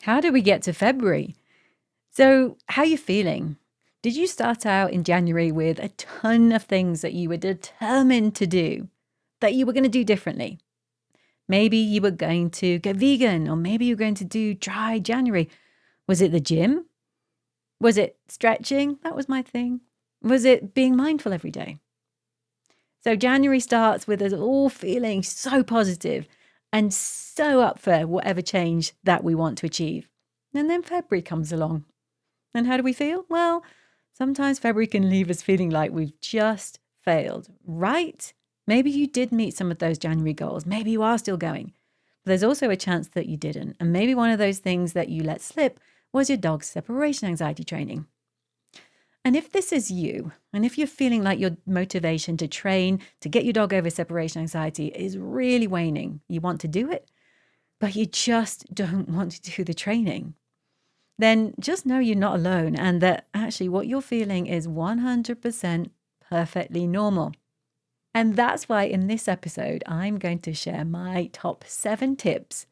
How did we get to February? So, how are you feeling? Did you start out in January with a ton of things that you were determined to do, that you were going to do differently? Maybe you were going to go vegan, or maybe you were going to do dry January. Was it the gym? Was it stretching? That was my thing. Was it being mindful every day? So, January starts with us all feeling so positive and so up for whatever change that we want to achieve. And then February comes along. And how do we feel? Well, sometimes February can leave us feeling like we've just failed, right? Maybe you did meet some of those January goals. Maybe you are still going. But there's also a chance that you didn't. And maybe one of those things that you let slip was your dog's separation anxiety training. And if this is you, and if you're feeling like your motivation to train to get your dog over separation anxiety is really waning, you want to do it, but you just don't want to do the training, then just know you're not alone and that actually what you're feeling is 100% perfectly normal. And that's why in this episode, I'm going to share my top 7 tips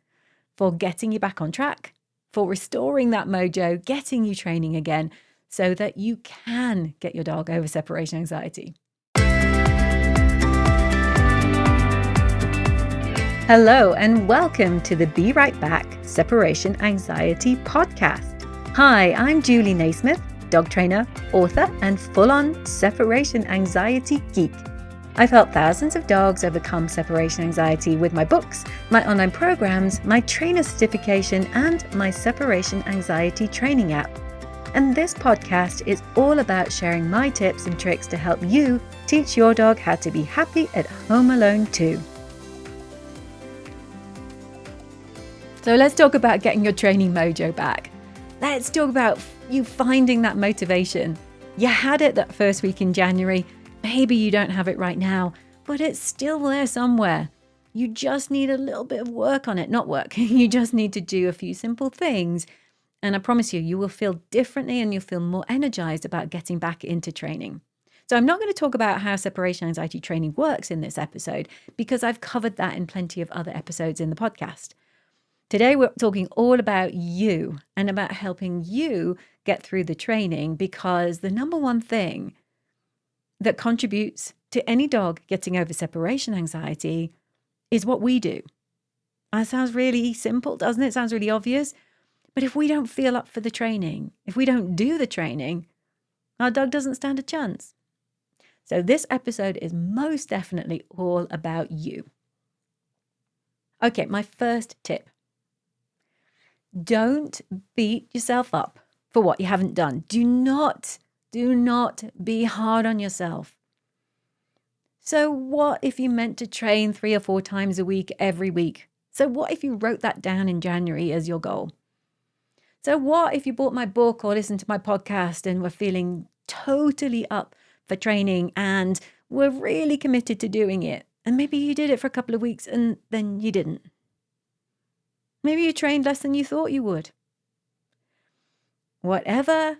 for getting you back on track, for restoring that mojo, getting you training again so that you can get your dog over separation anxiety. Hello, and welcome to the Be Right Back Separation Anxiety Podcast. Hi, I'm Julie Naismith, dog trainer, author, and full-on separation anxiety geek. I've helped thousands of dogs overcome separation anxiety with my books, my online programs, my trainer certification, and my separation anxiety training app. And this podcast is all about sharing my tips and tricks to help you teach your dog how to be happy at home alone too. So let's talk about getting your training mojo back. Let's talk about you finding that motivation. You had it that first week in January. Maybe you don't have it right now, but it's still there somewhere. You just need a little bit of work on it. Not work. You just need to do a few simple things. And I promise you, you will feel differently and you'll feel more energized about getting back into training. So I'm not going to talk about how separation anxiety training works in this episode because I've covered that in plenty of other episodes in the podcast. Today, we're talking all about you and about helping you get through the training, because the number one thing that contributes to any dog getting over separation anxiety is what we do. That sounds really simple, doesn't it? It sounds really obvious. But if we don't feel up for the training, if we don't do the training, our dog doesn't stand a chance. So this episode is most definitely all about you. Okay, my first tip. Don't beat yourself up for what you haven't done. Do not be hard on yourself. So what if you meant to train 3 or 4 times a week every week? So what if you wrote that down in January as your goal? So what if you bought my book or listened to my podcast and were feeling totally up for training and were really committed to doing it? And maybe you did it for a couple of weeks and then you didn't. Maybe you trained less than you thought you would. Whatever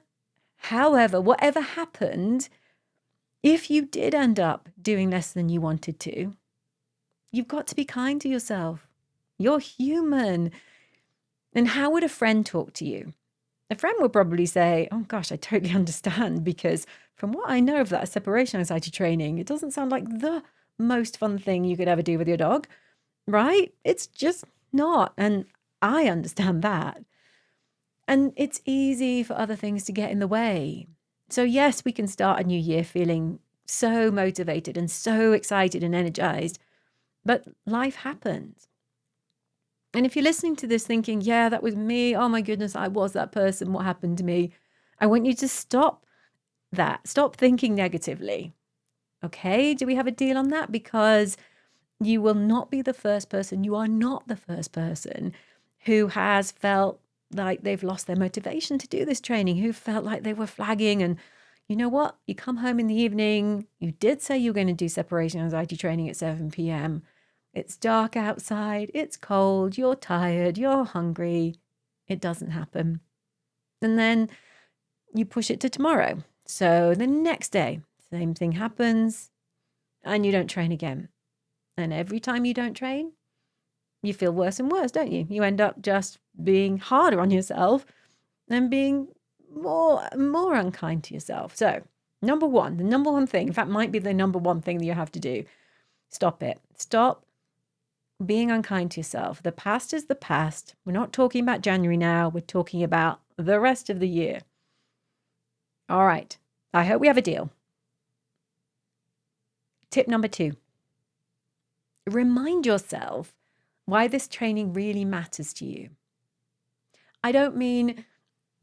happened, if you did end up doing less than you wanted to, you've got to be kind to yourself. You're human. And how would a friend talk to you? A friend would probably say, oh gosh, I totally understand, because from what I know of that separation anxiety training, it doesn't sound like the most fun thing you could ever do with your dog, right? It's just not. And I understand that. And it's easy for other things to get in the way. So yes, we can start a new year feeling so motivated and so excited and energized, but life happens. And if you're listening to this thinking, yeah, that was me. Oh my goodness, I was that person. What happened to me? I want you to stop that. Stop thinking negatively. Okay, do we have a deal on that? Because you will not be the first person. You are not the first person who has felt like they've lost their motivation to do this training, who felt like they were flagging. And you know what? You come home in the evening, you did say you were going to do separation anxiety training at 7 p.m. It's dark outside, it's cold, you're tired, you're hungry. It doesn't happen. And then you push it to tomorrow. So the next day, same thing happens and you don't train again. And every time you don't train, you feel worse and worse, don't you? You end up just being harder on yourself and being more unkind to yourself. So, the number one thing, in fact, might be the number one thing that you have to do. Stop it. Stop being unkind to yourself. The past is the past. We're not talking about January now. We're talking about the rest of the year. All right. I hope we have a deal. Tip number 2. Remind yourself why this training really matters to you. I don't mean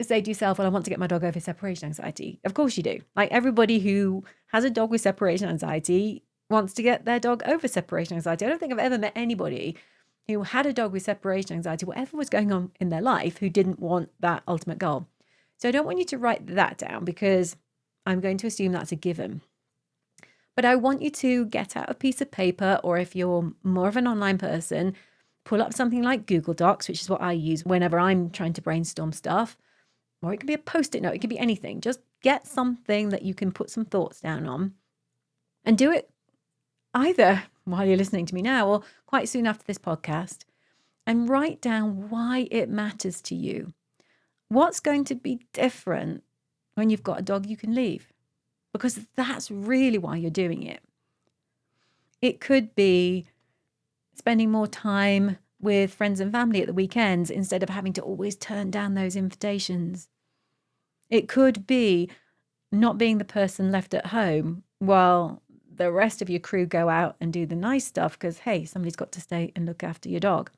say to yourself, well, I want to get my dog over separation anxiety. Of course you do. Like everybody who has a dog with separation anxiety wants to get their dog over separation anxiety. I don't think I've ever met anybody who had a dog with separation anxiety, whatever was going on in their life, who didn't want that ultimate goal. So I don't want you to write that down because I'm going to assume that's a given. But I want you to get out a piece of paper, or if you're more of an online person, pull up something like Google Docs, which is what I use whenever I'm trying to brainstorm stuff. Or it can be a Post-it note. It can be anything. Just get something that you can put some thoughts down on and do it either while you're listening to me now or quite soon after this podcast, and write down why it matters to you. What's going to be different when you've got a dog you can leave? Because that's really why you're doing it. It could be spending more time with friends and family at the weekends instead of having to always turn down those invitations. It could be not being the person left at home while the rest of your crew go out and do the nice stuff because, hey, somebody's got to stay and look after your dog.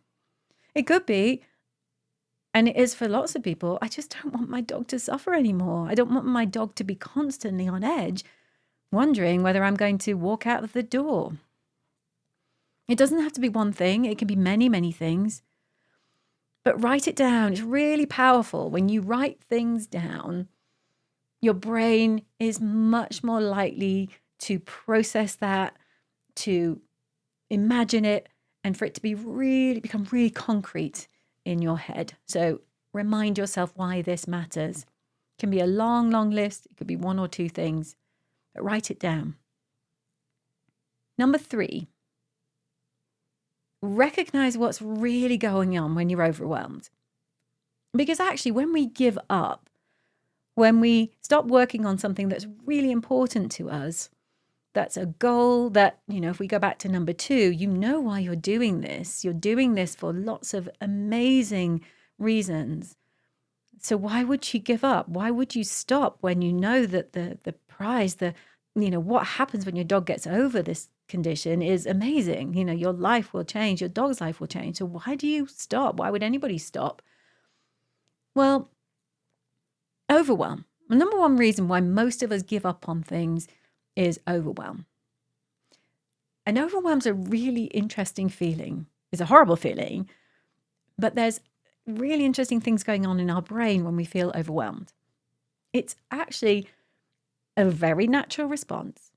It could be, and it is for lots of people, I just don't want my dog to suffer anymore. I don't want my dog to be constantly on edge, wondering whether I'm going to walk out of the door. It doesn't have to be one thing. It can be many, many things. But write it down. It's really powerful. When you write things down, your brain is much more likely to process that, to imagine it, and for it to become really concrete in your head. So remind yourself why this matters. It can be a long, long list. It could be 1 or 2 things, but write it down. Number 3, recognize what's really going on when you're overwhelmed. Because actually, when we give up, when we stop working on something that's really important to us, that's a goal that, if we go back to number 2, you know why you're doing this. You're doing this for lots of amazing reasons. So why would you give up? Why would you stop when you know that the prize, what happens when your dog gets over this condition is amazing? Your life will change, your dog's life will change. So why do you stop? Why would anybody stop? Well, overwhelm. The number one reason why most of us give up on things is overwhelm. And overwhelm's a really interesting feeling. It's a horrible feeling, but there's really interesting things going on in our brain when we feel overwhelmed. It's actually a very natural response.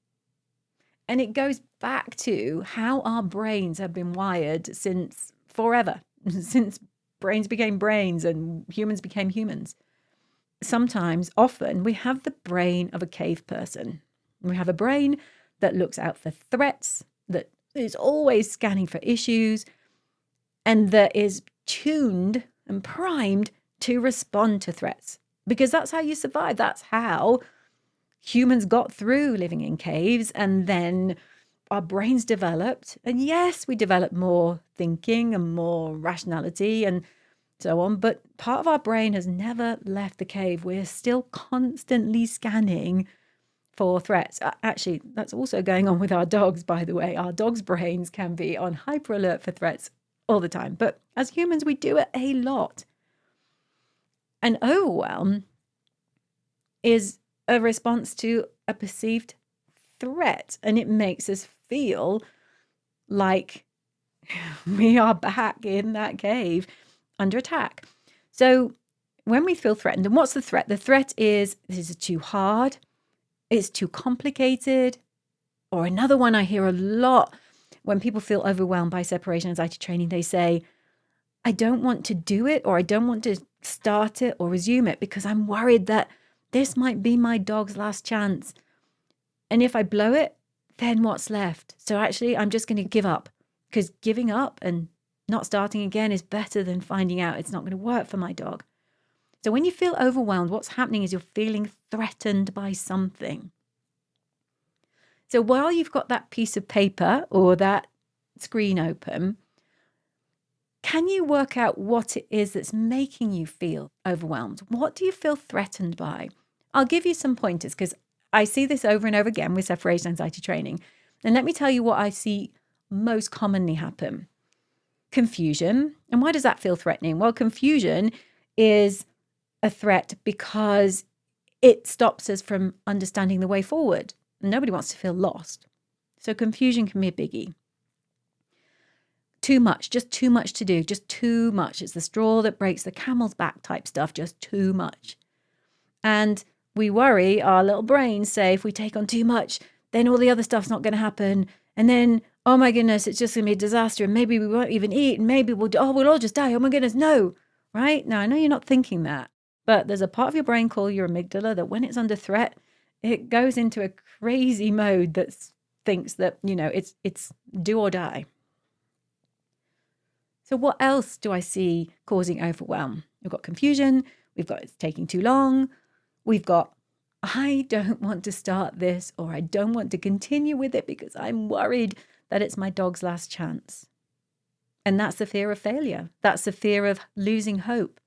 And it goes back to how our brains have been wired since forever, since brains became brains and humans became humans. Often, we have the brain of a cave person. We have a brain that looks out for threats, that is always scanning for issues, and that is tuned and primed to respond to threats. Because that's how you survive. That's how humans got through living in caves, and then our brains developed. And yes, we developed more thinking and more rationality and so on, but part of our brain has never left the cave. We're still constantly scanning for threats. Actually, that's also going on with our dogs, by the way. Our dogs' brains can be on hyper alert for threats all the time. But as humans, we do it a lot. And overwhelm is a response to a perceived threat. And it makes us feel like we are back in that cave under attack. So when we feel threatened, and what's the threat? The threat is this is too hard, it's too complicated. Or another one I hear a lot when people feel overwhelmed by separation anxiety training, they say, I don't want to do it, or I don't want to start it or resume it because I'm worried that this might be my dog's last chance. And if I blow it, then what's left? So actually, I'm just going to give up, because giving up and Not starting again is better than finding out it's not going to work for my dog. So when you feel overwhelmed, what's happening is you're feeling threatened by something. So while you've got that piece of paper or that screen open, can you work out what it is that's making you feel overwhelmed? What do you feel threatened by? I'll give you some pointers because I see this over and over again with separation anxiety training. And let me tell you what I see most commonly happen. Confusion. And why does that feel threatening? Well, confusion is a threat because it stops us from understanding the way forward. Nobody wants to feel lost. So confusion can be a biggie. Too much, just too much to do, just too much. It's the straw that breaks the camel's back type stuff, just too much. And we worry, our little brains say if we take on too much, then all the other stuff's not going to happen. And then, oh my goodness, it's just going to be a disaster. And maybe we won't even eat. And maybe we'll all just die. Oh my goodness, no. Right? Now, I know you're not thinking that, but there's a part of your brain called your amygdala that when it's under threat, it goes into a crazy mode that thinks that, it's do or die. So what else do I see causing overwhelm? We've got confusion. We've got it's taking too long. We've got, I don't want to start this, or I don't want to continue with it because I'm worried that it's my dog's last chance. And that's the fear of failure. That's the fear of losing hope.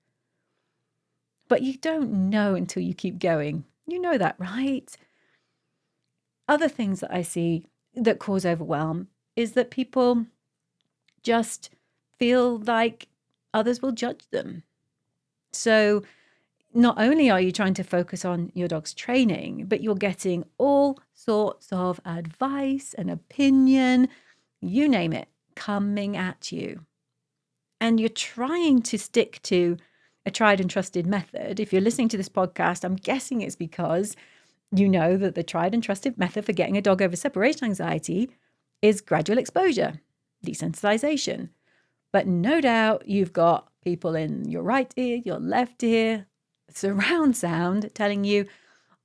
But you don't know until you keep going. You know that, right? Other things that I see that cause overwhelm is that people just feel like others will judge them. So not only are you trying to focus on your dog's training, but you're getting all sorts of advice and opinion, you name it, coming at you. And you're trying to stick to a tried and trusted method. If you're listening to this podcast, I'm guessing it's because you know that the tried and trusted method for getting a dog over separation anxiety is gradual exposure, desensitization. But no doubt you've got people in your right ear, your left ear, surround sound telling you,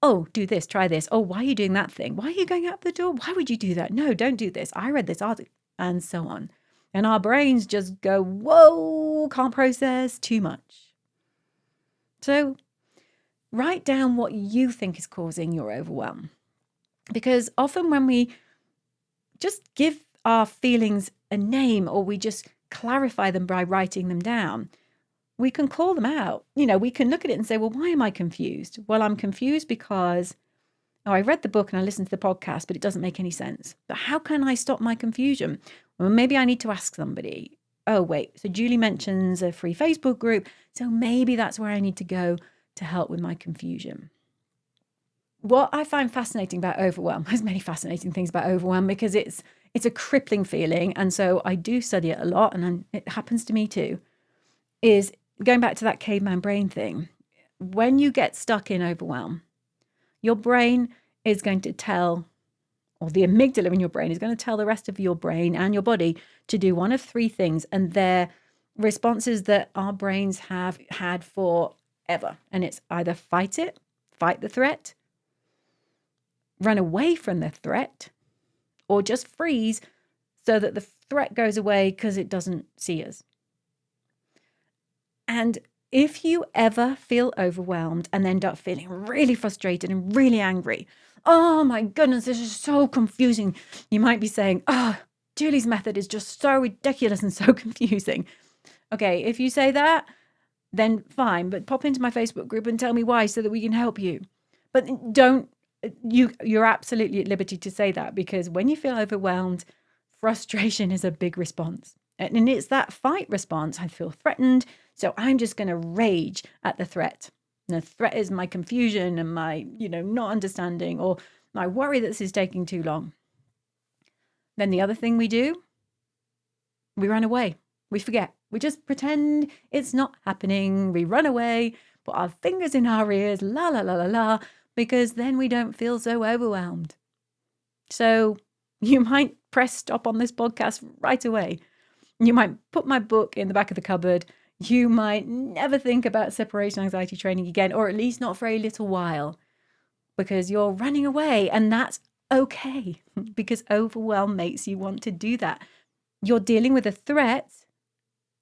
oh, do this, try this. Oh, why are you doing that thing? Why are you going out the door? Why would you do that? No, don't do this. I read this article, and so on. And our brains just go, whoa, can't process too much. So write down what you think is causing your overwhelm. Because often when we just give our feelings a name or we just clarify them by writing them down, we can call them out. We can look at it and say, well, why am I confused? Well, I'm confused because, I read the book and I listened to the podcast, but it doesn't make any sense. But how can I stop my confusion? Well, maybe I need to ask somebody. Oh, wait, so Julie mentions a free Facebook group. So maybe that's where I need to go to help with my confusion. What I find fascinating about overwhelm, there's many fascinating things about overwhelm because it's a crippling feeling. And so I do study it a lot, and it happens to me too, is going back to that caveman brain thing. When you get stuck in overwhelm, your brain is going to tell, or the amygdala in your brain is going to tell the rest of your brain and your body to do one of three things. And they're responses that our brains have had forever. And it's either fight the threat, run away from the threat, or just freeze so that the threat goes away because it doesn't see us. And if you ever feel overwhelmed and end up feeling really frustrated and really angry, oh my goodness, this is so confusing. You might be saying, oh, Julie's method is just so ridiculous and so confusing. Okay, if you say that, then fine, but pop into my Facebook group and tell me why so that we can help you. But you're absolutely at liberty to say that, because when you feel overwhelmed, frustration is a big response. And it's that fight response. I feel threatened, so I'm just going to rage at the threat. And the threat is my confusion and my, not understanding, or my worry that this is taking too long. Then the other thing we do, we run away. We forget. We just pretend it's not happening. We run away, put our fingers in our ears, la, la, la, la, la, because then we don't feel so overwhelmed. So you might press stop on this podcast right away. You might put my book in the back of the cupboard. You might never think about separation anxiety training again, or at least not for a little while, because you're running away, and that's okay, because overwhelm makes you want to do that. You're dealing with a threat,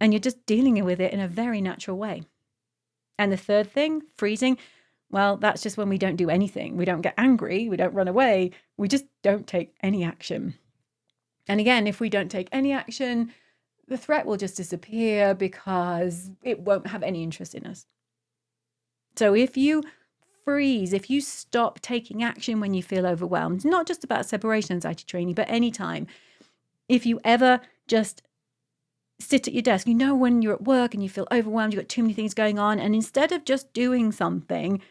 and you're just dealing with it in a very natural way. And the third thing, freezing, well, that's just when we don't do anything. We don't get angry, we don't run away, we just don't take any action. And again, if we don't take any action, the threat will just disappear because it won't have any interest in us. So if you freeze, if you stop taking action when you feel overwhelmed, not just about separation anxiety training, but anytime, if you ever just sit at your desk, when you're at work and you feel overwhelmed, you've got too many things going on, and instead of just doing something,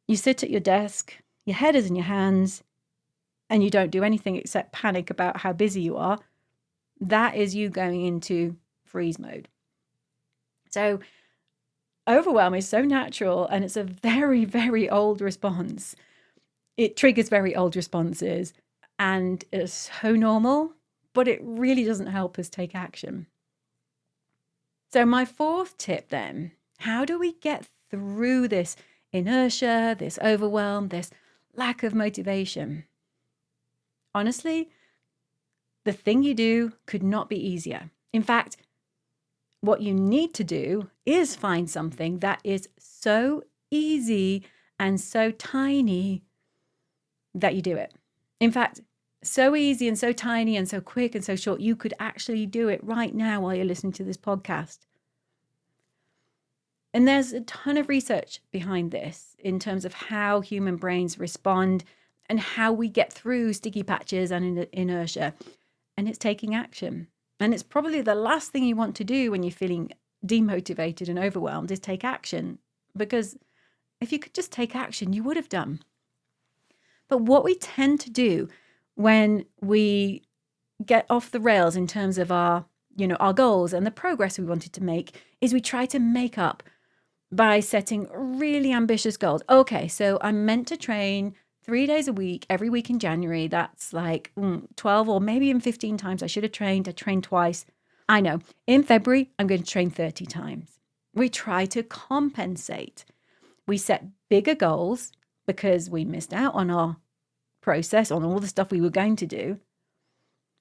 you sit at your desk, your head is in your hands, and you don't do anything except panic about how busy you are, that is you going into freeze mode. So overwhelm is so natural, and it's a very, very old response. It triggers very old responses, and it's so normal, but it really doesn't help us take action. So my fourth tip then, how do we get through this inertia, this overwhelm, this lack of motivation? Honestly, the thing you do could not be easier. In fact, what you need to do is find something that is so easy and so tiny that you do it. In fact, so easy and so tiny and so quick and so short, you could actually do it right now while you're listening to this podcast. And there's a ton of research behind this in terms of how human brains respond and how we get through sticky patches and inertia. And it's taking action. And it's probably the last thing you want to do when you're feeling demotivated and overwhelmed is take action. Because if you could just take action, you would have done. But what we tend to do when we get off the rails in terms of our goals and the progress we wanted to make is we try to make up by setting really ambitious goals. Okay, so I'm meant to train 3 days a week, every week in January. That's like 12 or maybe even 15 times I should have trained. I trained twice. I know. In February, I'm going to train 30 times. We try to compensate. We set bigger goals because we missed out on our process, on all the stuff we were going to do.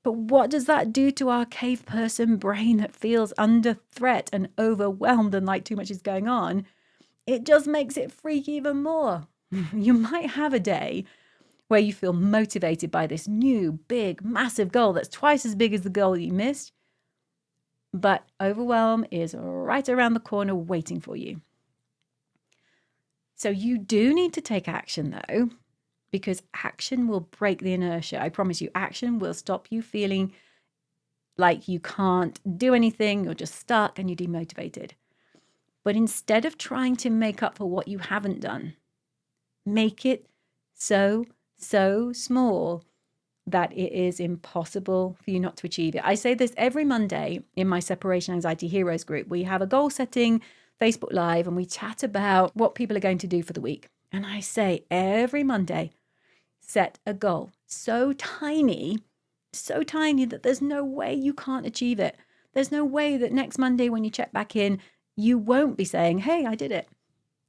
But what does that do to our cave person brain that feels under threat and overwhelmed and like too much is going on? It just makes it freak even more. You might have a day where you feel motivated by this new, big, massive goal that's twice as big as the goal you missed. But overwhelm is right around the corner waiting for you. So you do need to take action though, because action will break the inertia. I promise you, action will stop you feeling like you can't do anything, you're just stuck and you're demotivated. But instead of trying to make up for what you haven't done, make it so small that it is impossible for you not to achieve it. I say this every Monday in my Separation Anxiety Heroes group. We have a goal setting Facebook Live and we chat about what people are going to do for the week. And I say every Monday, set a goal so tiny that there's no way you can't achieve it. There's no way that next Monday when you check back in, you won't be saying, hey, I did it.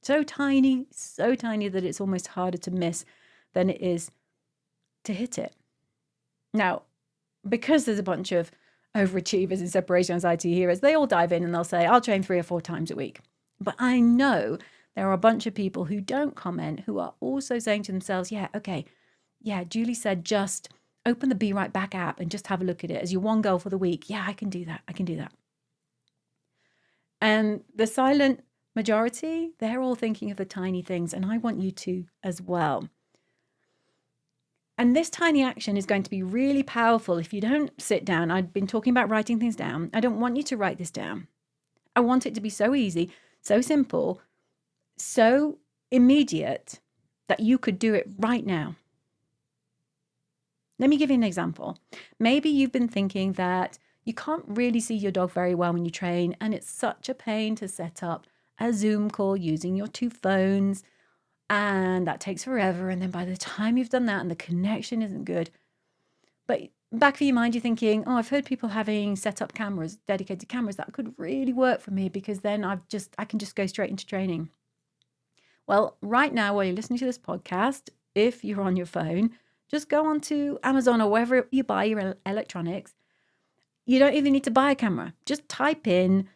So tiny that it's almost harder to miss than it is to hit it. Now, because there's a bunch of overachievers in Separation Anxiety Heroes, they all dive in and they'll say, I'll train 3 or 4 times a week. But I know there are a bunch of people who don't comment, who are also saying to themselves, Julie said just open the Be Right Back app and just have a look at it as your one goal for the week. Yeah, I can do that. And the silent majority, they're all thinking of the tiny things, and I want you to as well. And this tiny action is going to be really powerful if you don't sit down. I've been talking about writing things down. I don't want you to write this down. I want it to be so easy, so simple, so immediate that you could do it right now. Let me give you an example. Maybe you've been thinking that you can't really see your dog very well when you train, and it's such a pain to set up a Zoom call using your 2 phones, and that takes forever. And then by the time you've done that and the connection isn't good, but back of your mind, you're thinking, oh, I've heard people having set up cameras, dedicated cameras. That could really work for me because then I can just go straight into training. Well, right now, while you're listening to this podcast, if you're on your phone, just go on to Amazon or wherever you buy your electronics. You don't even need to buy a camera. Just type in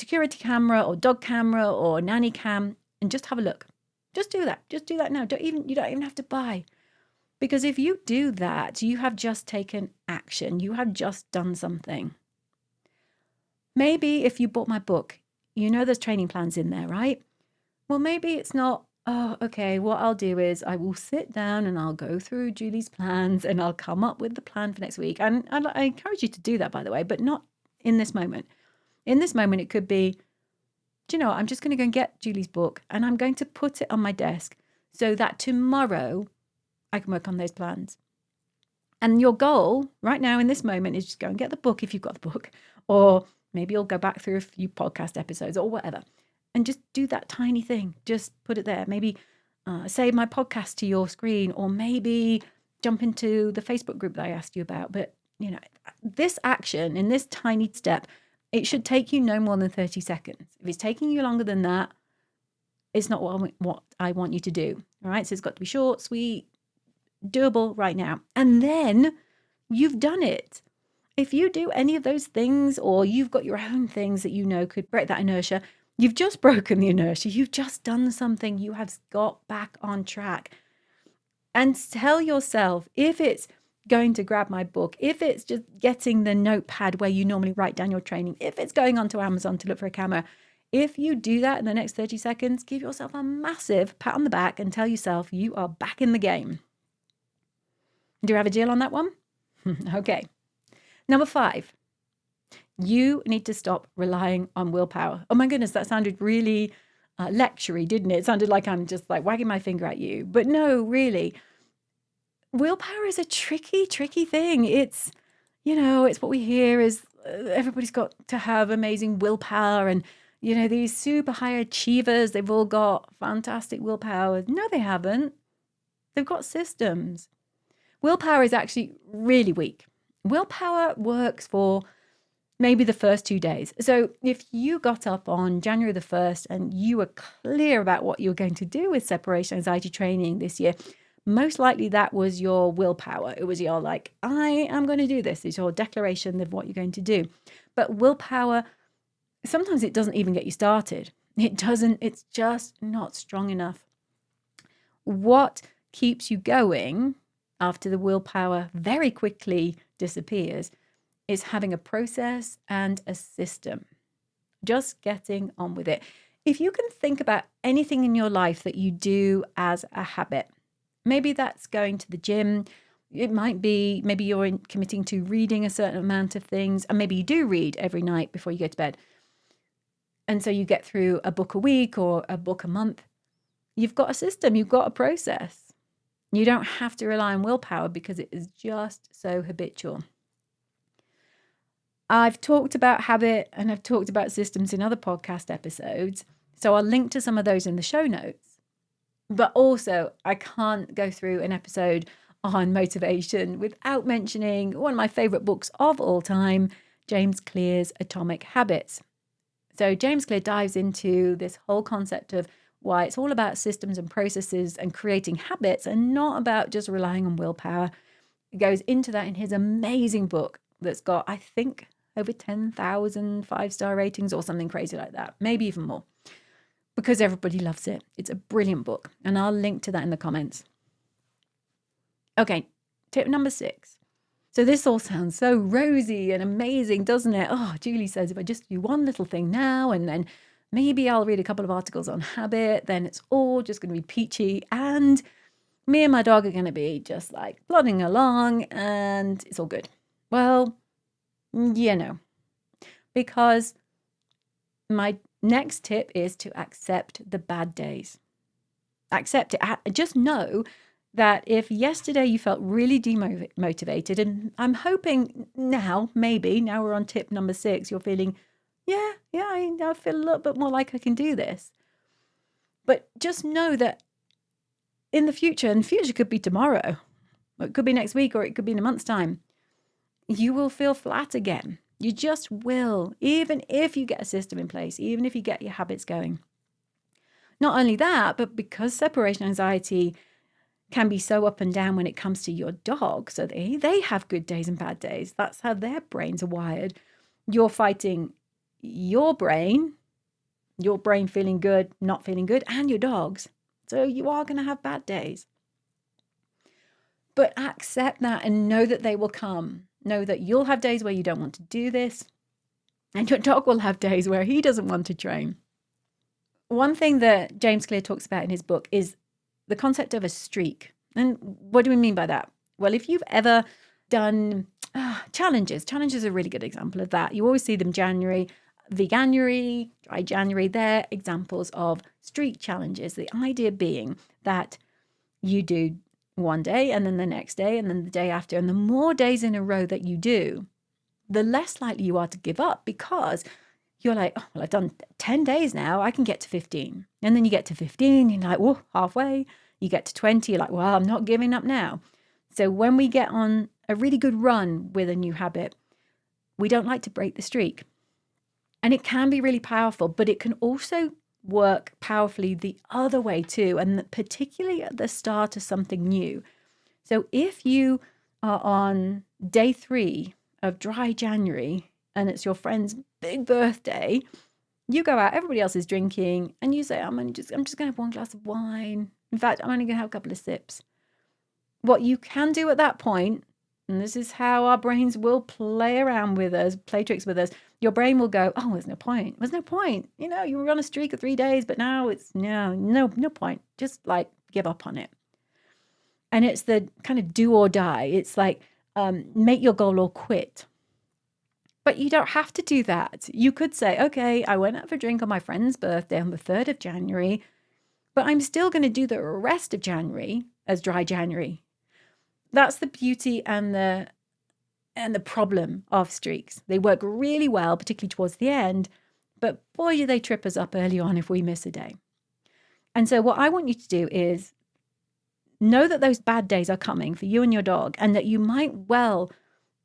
security camera or dog camera or nanny cam and just have a look. Just do that. Just do that now. You don't even have to buy. Because if you do that, you have just taken action. You have just done something. Maybe if you bought my book, you know there's training plans in there, right? Well, maybe it's not, oh, okay, what I'll do is I will sit down and I'll go through Julie's plans and I'll come up with the plan for next week. And I encourage you to do that, by the way, but not in this moment. In this moment, it could be, do you know what? I'm just going to go and get Julie's book and I'm going to put it on my desk so that tomorrow I can work on those plans. And your goal right now in this moment is just go and get the book if you've got the book, or maybe you'll go back through a few podcast episodes or whatever, and just do that tiny thing. Just put it there. Maybe save my podcast to your screen, or maybe jump into the Facebook group that I asked you about. But, this action in this tiny step, it should take you no more than 30 seconds. If it's taking you longer than that, it's not what I want you to do. All right. So it's got to be short, sweet, doable right now. And then you've done it. If you do any of those things, or you've got your own things that could break that inertia, you've just broken the inertia. You've just done something. You have got back on track. And tell yourself, if it's going to grab my book, if it's just getting the notepad where you normally write down your training, if it's going onto Amazon to look for a camera, if you do that in the next 30 seconds, give yourself a massive pat on the back and tell yourself you are back in the game. Do you have a deal on that one? Okay. Number 5, you need to stop relying on willpower. Oh my goodness, that sounded really lectury, didn't it? It sounded like I'm just like wagging my finger at you. But no, really, willpower is a tricky thing. It's, it's what we hear is everybody's got to have amazing willpower, and, these super high achievers, they've all got fantastic willpower. No, they haven't. They've got systems. Willpower is actually really weak. Willpower works for maybe the first 2 days. So if you got up on January the 1st and you were clear about what you were going to do with separation anxiety training this year, most likely that was your willpower. It was your like, I am going to do this. It's your declaration of what you're going to do. But willpower, sometimes it doesn't even get you started. It's just not strong enough. What keeps you going after the willpower very quickly disappears is having a process and a system. Just getting on with it. If you can think about anything in your life that you do as a habit, maybe that's going to the gym. It might be, maybe you're committing to reading a certain amount of things, and maybe you do read every night before you go to bed. And so you get through a book a week or a book a month. You've got a system, you've got a process. You don't have to rely on willpower because it is just so habitual. I've talked about habit and I've talked about systems in other podcast episodes. So I'll link to some of those in the show notes. But also, I can't go through an episode on motivation without mentioning one of my favorite books of all time, James Clear's Atomic Habits. So James Clear dives into this whole concept of why it's all about systems and processes and creating habits and not about just relying on willpower. He goes into that in his amazing book that's got, I think, over 10,000 5-star ratings or something crazy like that, maybe even more, because everybody loves it. It's a brilliant book, and I'll link to that in the comments. Okay, tip number 6. So this all sounds so rosy and amazing, doesn't it? Oh, Julie says if I just do one little thing now and then maybe I'll read a couple of articles on habit, then it's all just going to be peachy and me and my dog are going to be just like plodding along and it's all good. Well, because my next tip is to accept the bad days. Accept it. Just know that if yesterday you felt really demotivated, and I'm hoping now we're on tip number 6, you're feeling, I feel a little bit more like I can do this. But just know that in the future, and the future could be tomorrow, or it could be next week, or it could be in a month's time, you will feel flat again. You just will, even if you get a system in place, even if you get your habits going. Not only that, but because separation anxiety can be so up and down when it comes to your dog, so they have good days and bad days. That's how their brains are wired. You're fighting your brain feeling good, not feeling good, and your dog's. So you are going to have bad days. But accept that and know that they will come. Know that you'll have days where you don't want to do this, and your dog will have days where he doesn't want to train. One thing that James Clear talks about in his book is the concept of a streak. And what do we mean by that? Well, if you've ever done challenges are a really good example of that. You always see them January, Veganuary, Dry January. They're examples of streak challenges. The idea being that you do one day and then the next day and then the day after. And the more days in a row that you do, the less likely you are to give up, because you're like, oh, well, I've done 10 days now. I can get to 15. And then you get to 15, you're like, oh, halfway. You get to 20, you're like, well, I'm not giving up now. So when we get on a really good run with a new habit, we don't like to break the streak. And it can be really powerful, but it can also work powerfully the other way too, and particularly at the start of something new. So if you are on day 3 of Dry January and it's your friend's big birthday, you go out, everybody else is drinking, and you say, I'm just going to have one glass of wine. In fact, I'm only going to have a couple of sips. What you can do at that point, and this is how our brains will play around with us, play tricks with us, your brain will go, oh, there's no point. There's no point. You know, you were on a streak of 3 days, but now it's no point. Just like give up on it. And it's the kind of do or die. It's like make your goal or quit. But you don't have to do that. You could say, okay, I went out for a drink on my friend's birthday on the 3rd of January, but I'm still going to do the rest of January as Dry January. That's the beauty and the problem of streaks. They work really well, particularly towards the end, but boy, do they trip us up early on if we miss a day. And so what I want you to do is know that those bad days are coming for you and your dog, and that you might well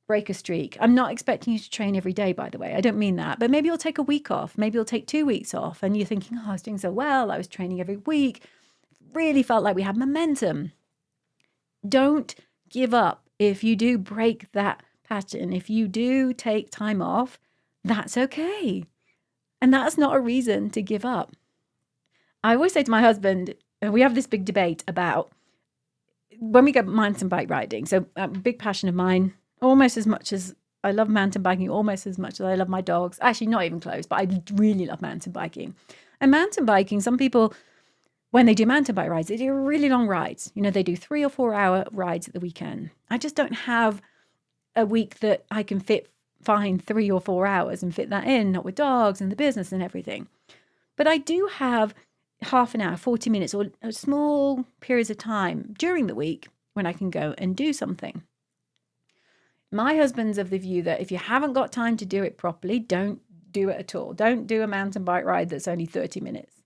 break a streak. I'm not expecting you to train every day, by the way. I don't mean that. But maybe you'll take a week off. Maybe you'll take 2 weeks off, and you're thinking, oh, I was doing so well. I was training every week. Really felt like we had momentum. Don't give up if you do break that pattern. If you do take time off, that's okay. And that's not a reason to give up. I always say to my husband, and we have this big debate about when we go mountain bike riding. So a big passion of mine, almost as much as I love mountain biking, almost as much as I love my dogs. Actually, not even close, but I really love mountain biking. And mountain biking, some people, when they do mountain bike rides, they do really long rides. You know, they do 3 or 4 hour rides at the weekend. I just don't have a week that I can find 3 or 4 hours and fit that in, not with dogs and the business and everything. But I do have half an hour, 40 minutes, or small periods of time during the week when I can go and do something. My husband's of the view that if you haven't got time to do it properly, don't do it at all. Don't do a mountain bike ride that's only 30 minutes.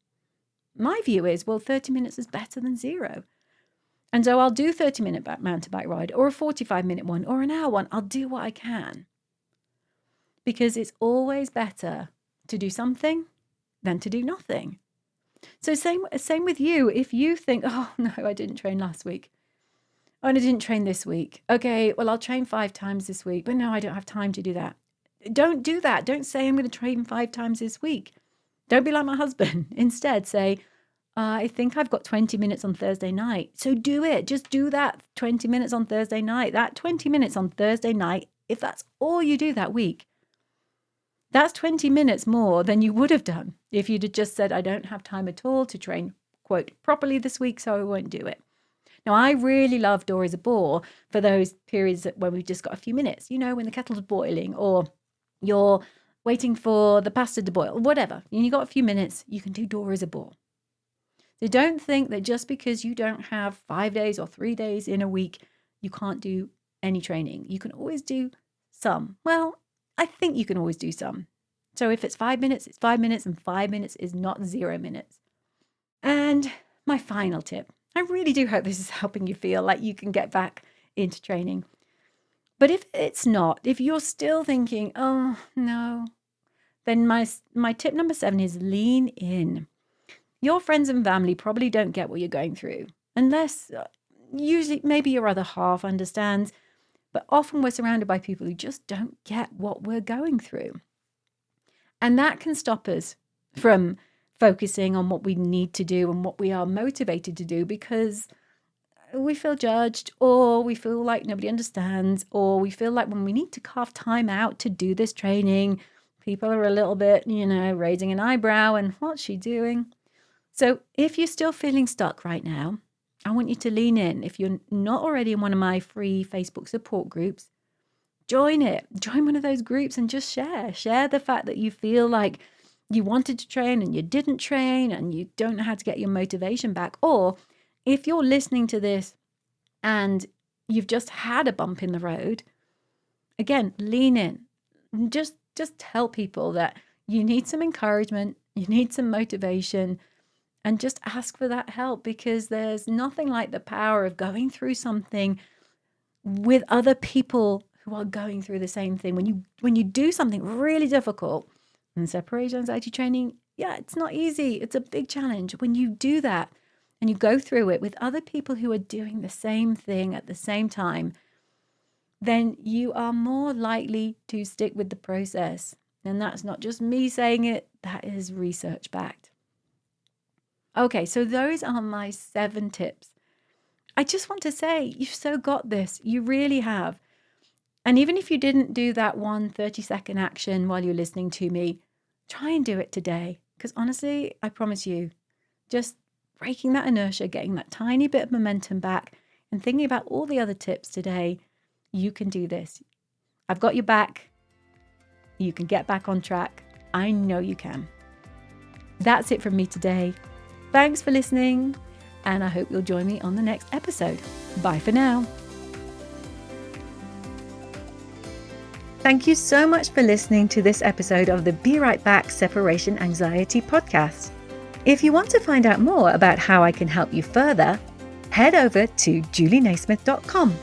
My view is, well, 30 minutes is better than 0. And so I'll do 30-minute mountain bike ride, or a 45-minute one, or an hour one. I'll do what I can. Because it's always better to do something than to do nothing. So same with you. If you think, oh, no, I didn't train last week. Oh, and I didn't train this week. Okay, well, I'll train 5 times this week. But no, I don't have time to do that. Don't do that. Don't say I'm going to train 5 times this week. Don't be like my husband. Instead, say, I think I've got 20 minutes on Thursday night. So do it. Just do that 20 minutes on Thursday night. That 20 minutes on Thursday night, if that's all you do that week, that's 20 minutes more than you would have done if you'd have just said, I don't have time at all to train, quote, properly this week, so I won't do it. Now, I really love Door is a Bore for those periods when we've just got a few minutes, you know, when the kettle's boiling or you're waiting for the pasta to boil, whatever. And you've got a few minutes, you can do Door is a Bore. So don't think that just because you don't have 5 days or 3 days in a week, you can't do any training. You can always do some. Well, I think you can always do some. So if it's 5 minutes, it's 5 minutes, and 5 minutes is not 0 minutes. And my final tip, I really do hope this is helping you feel like you can get back into training. But if it's not, if you're still thinking, oh, no, then my tip number 7 is lean in. Your friends and family probably don't get what you're going through, unless usually maybe your other half understands. But often we're surrounded by people who just don't get what we're going through. And that can stop us from focusing on what we need to do and what we are motivated to do, because we feel judged, or we feel like nobody understands, or we feel like when we need to carve time out to do this training, people are a little bit, raising an eyebrow and what's she doing? So if you're still feeling stuck right now, I want you to lean in. If you're not already in one of my free Facebook support groups, join it. Join one of those groups and just share the fact that you feel like you wanted to train and you didn't train and you don't know how to get your motivation back. Or if you're listening to this and you've just had a bump in the road, again, lean in. Just tell people that you need some encouragement, you need some motivation, and just ask for that help, because there's nothing like the power of going through something with other people who are going through the same thing. When you do something really difficult, and separation anxiety training, it's not easy. It's a big challenge. When you do that and you go through it with other people who are doing the same thing at the same time, then you are more likely to stick with the process. And that's not just me saying it, that is research backed. Okay, so those are my 7 tips. I just want to say, you've so got this. You really have. And even if you didn't do that 30-second action while you're listening to me, try and do it today. Because honestly, I promise you, just breaking that inertia, getting that tiny bit of momentum back, and thinking about all the other tips today, you can do this. I've got your back. You can get back on track. I know you can. That's it from me today. Thanks for listening, and I hope you'll join me on the next episode. Bye for now. Thank you so much for listening to this episode of the Be Right Back Separation Anxiety podcast. If you want to find out more about how I can help you further, head over to julienaismith.com.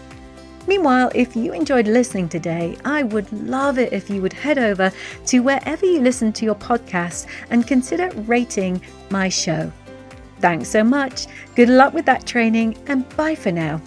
Meanwhile, if you enjoyed listening today, I would love it if you would head over to wherever you listen to your podcasts and consider rating my show. Thanks so much. Good luck with that training, and bye for now.